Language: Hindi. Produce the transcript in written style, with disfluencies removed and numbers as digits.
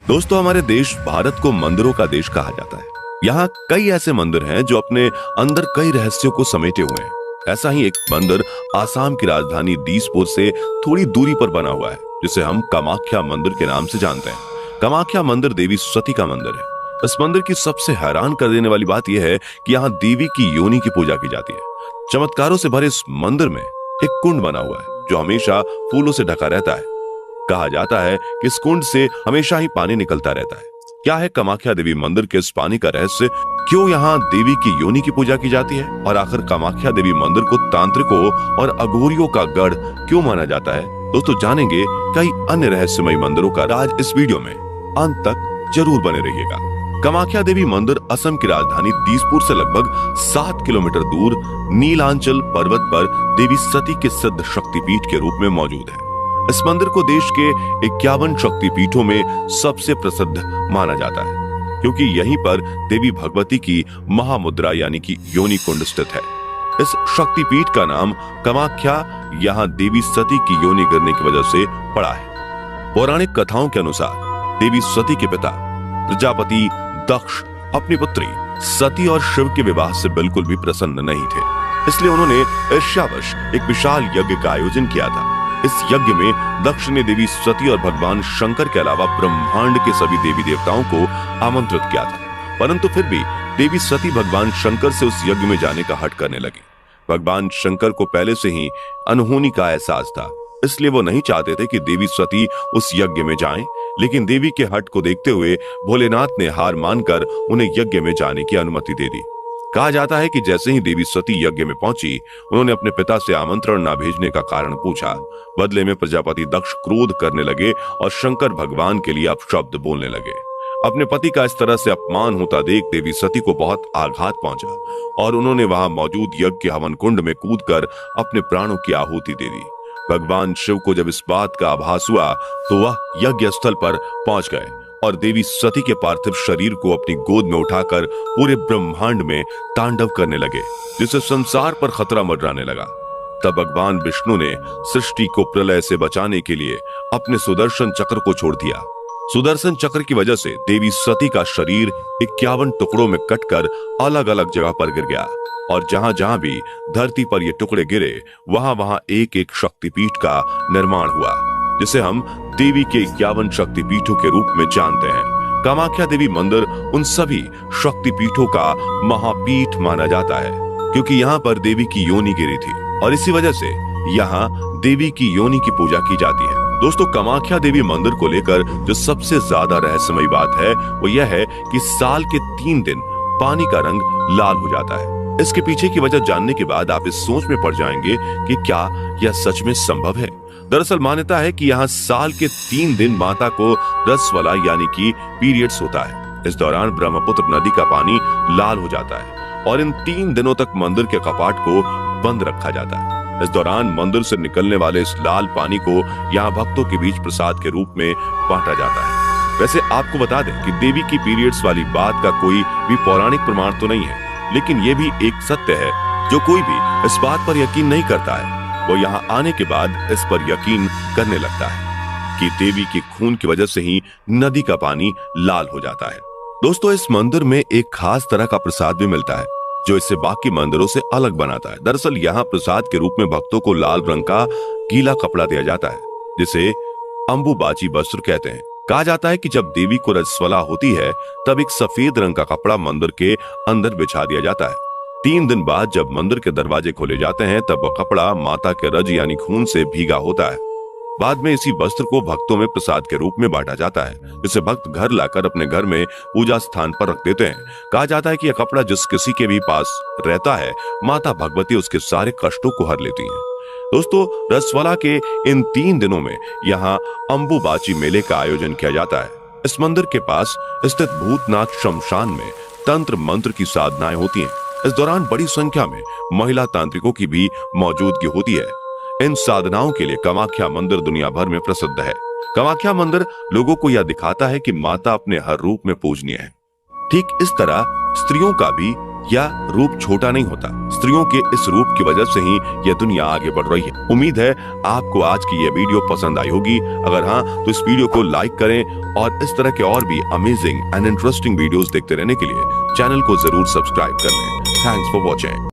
दोस्तों, हमारे देश भारत को मंदिरों का देश कहा जाता है। यहाँ कई ऐसे मंदिर हैं जो अपने अंदर कई रहस्यों को समेटे हुए हैं। ऐसा ही एक मंदिर आसाम की राजधानी दीसपुर से थोड़ी दूरी पर बना हुआ है, जिसे हम कामाख्या मंदिर के नाम से जानते हैं। कामाख्या मंदिर देवी सती का मंदिर है। इस मंदिर की सबसे हैरान कर देने वाली बात यह है कि यहाँ देवी की योनि की पूजा की जाती है। चमत्कारों से भरे इस मंदिर में एक कुंड बना हुआ है जो हमेशा फूलों से ढका रहता है। कहा जाता है कि इस कुंड से हमेशा ही पानी निकलता रहता है। क्या है कामाख्या देवी मंदिर के इस पानी का रहस्य? क्यों यहाँ देवी की योनि की पूजा की जाती है? और आखिर कामाख्या देवी मंदिर को तांत्रिकों और अघोरियों का गढ़ क्यों माना जाता है? दोस्तों, जानेंगे कई अन्य रहस्यमयी मंदिरों का राज इस वीडियो में। अंत तक जरूर बने रहिएगा। कामाख्या देवी मंदिर असम की राजधानी दीसपुर से लगभग 7 किलोमीटर दूर नीलांचल पर्वत पर देवी सती के सिद्ध शक्तिपीठ के रूप में मौजूद है। इस मंदिर को देश के 51 शक्तिपीठों में सबसे प्रसिद्ध माना जाता है, क्योंकि यहीं पर देवी भगवती की महामुद्रा यानी कि योनि कुंड स्थित है। इस शक्तिपीठ का नाम कामाख्या यहाँ देवी सती की योनि गिरने की वजह से पड़ा है। पौराणिक कथाओं के अनुसार देवी सती के पिता प्रजापति दक्ष अपनी पुत्री सती और शिव के विवाह से बिल्कुल भी प्रसन्न नहीं थे। इसलिए उन्होंने ईर्ष्यावश एक विशाल यज्ञ का आयोजन किया था। इस यज्ञ में दक्ष ने देवी सती और भगवान शंकर के अलावा ब्रह्मांड के सभी देवी देवताओं को आमंत्रित किया था, परंतु फिर भी देवी सती भगवान शंकर से उस यज्ञ में जाने का हठ करने लगी। भगवान शंकर को पहले से ही अनहोनी का एहसास था, इसलिए वो नहीं चाहते थे कि देवी सती उस यज्ञ में जाएं, लेकिन देवी के हठ को देखते हुए भोलेनाथ ने हार मानकर उन्हें यज्ञ में जाने की अनुमति दे दी। कहा जाता है कि जैसे ही देवी सती यज्ञ में पहुंची, उन्होंने अपने पिता से आमंत्रण न भेजने का कारण पूछा। बदले में प्रजापति दक्ष क्रोध करने लगे और शंकर भगवान के लिए अपशब्द बोलने लगे। अपने पति का इस तरह से अपमान होता देख देवी सती को बहुत आघात पहुंचा और उन्होंने वहां मौजूद यज्ञ के हवन कुंड में कूदकर अपने प्राणों की आहुति दे दी। भगवान शिव को जब इस बात का आभास हुआ तो वह यज्ञ स्थल पर पहुंच गए और देवी सती के पार्थिव शरीर को अपनी गोद में उठाकर पूरे ब्रह्मांड में तांडव करने लगे, जिससे संसार पर खतरा मंडराने लगा। तब भगवान विष्णु ने सृष्टि को प्रलय से बचाने के लिए अपने सुदर्शन चक्र को छोड़ दिया। सुदर्शन चक्र की वजह से देवी सती का शरीर 51 टुकड़ों में कटकर अलग अलग जगह पर गिर गया और जहां जहां भी धरती पर ये टुकड़े गिरे वहां वहां एक एक शक्तिपीठ का निर्माण हुआ, जिसे हम देवी के 51 शक्तिपीठों के रूप में जानते हैं। कामाख्या देवी मंदिर उन सभी शक्तिपीठों का महापीठ माना जाता है, क्योंकि यहाँ पर देवी की योनि गिरी थी और इसी वजह से यहाँ देवी की योनि की पूजा की जाती है। दोस्तों, कामाख्या देवी मंदिर को लेकर जो सबसे ज्यादा रहस्यमयी बात है वो यह है कि साल के 3 दिन पानी का रंग लाल हो जाता है। इसके पीछे की वजह जानने के बाद आप इस सोच में पड़ जाएंगे कि क्या यह सच में संभव है। दरअसल मान्यता है कि यहाँ साल के 3 दिन माता को रसवला यानी कि पीरियड्स होता है। इस दौरान ब्रह्मपुत्र नदी का पानी लाल हो जाता है और इन 3 दिनों तक मंदिर के कपाट को बंद रखा जाता है। इस दौरान मंदिर से निकलने वाले इस लाल पानी को यहाँ भक्तों के बीच प्रसाद के रूप में बांटा जाता है। वैसे आपको बता दें कि देवी की पीरियड्स वाली बात का कोई भी पौराणिक प्रमाण तो नहीं है, लेकिन ये भी एक सत्य है। जो कोई भी इस बात पर यकीन नहीं करता है वो यहाँ आने के बाद इस पर यकीन करने लगता है कि देवी के खून की वजह से ही नदी का पानी लाल हो जाता है। दोस्तों, इस मंदिर में एक खास तरह का प्रसाद भी मिलता है जो इसे बाकी मंदिरों से अलग बनाता है। दरअसल यहाँ प्रसाद के रूप में भक्तों को लाल रंग का गीला कपड़ा दिया जाता है, जिसे अंबुबाची वस्त्र कहते हैं। कहा जाता है कि जब देवी को रजस्वला होती है तब एक सफेद रंग का कपड़ा मंदिर के अंदर बिछा दिया जाता है। 3 दिन बाद जब मंदिर के दरवाजे खोले जाते हैं तब वह कपड़ा माता के रज यानी खून से भीगा होता है। बाद में इसी वस्त्र को भक्तों में प्रसाद के रूप में बांटा जाता है, जिसे भक्त घर लाकर अपने घर में पूजा स्थान पर रख देते हैं। कहा जाता है कि यह कपड़ा जिस किसी के भी पास रहता है माता भगवती उसके सारे कष्टों को हर लेती है। दोस्तों, रसवला के इन 3 दिनों में यहाँ अंबुबाची मेले का आयोजन किया जाता है। इस मंदिर के पास स्थित भूतनाथ शमशान में तंत्र मंत्र की साधनाएं होती हैं। इस दौरान बड़ी संख्या में महिला तांत्रिकों की भी मौजूदगी होती है। इन साधनाओं के लिए कामाख्या मंदिर दुनिया भर में प्रसिद्ध है। कामाख्या मंदिर लोगों को यह दिखाता है कि माता अपने हर रूप में पूजनीय है। ठीक इस तरह स्त्रियों का भी या रूप छोटा नहीं होता। स्त्रियों के इस रूप की वजह से ही यह दुनिया आगे बढ़ रही है। उम्मीद है आपको आज की यह वीडियो पसंद आई होगी। अगर हाँ तो इस वीडियो को लाइक करें और इस तरह के और भी अमेजिंग एंड इंटरेस्टिंग वीडियोस देखते रहने के लिए चैनल को जरूर सब्सक्राइब कर लें। Thanks for watching.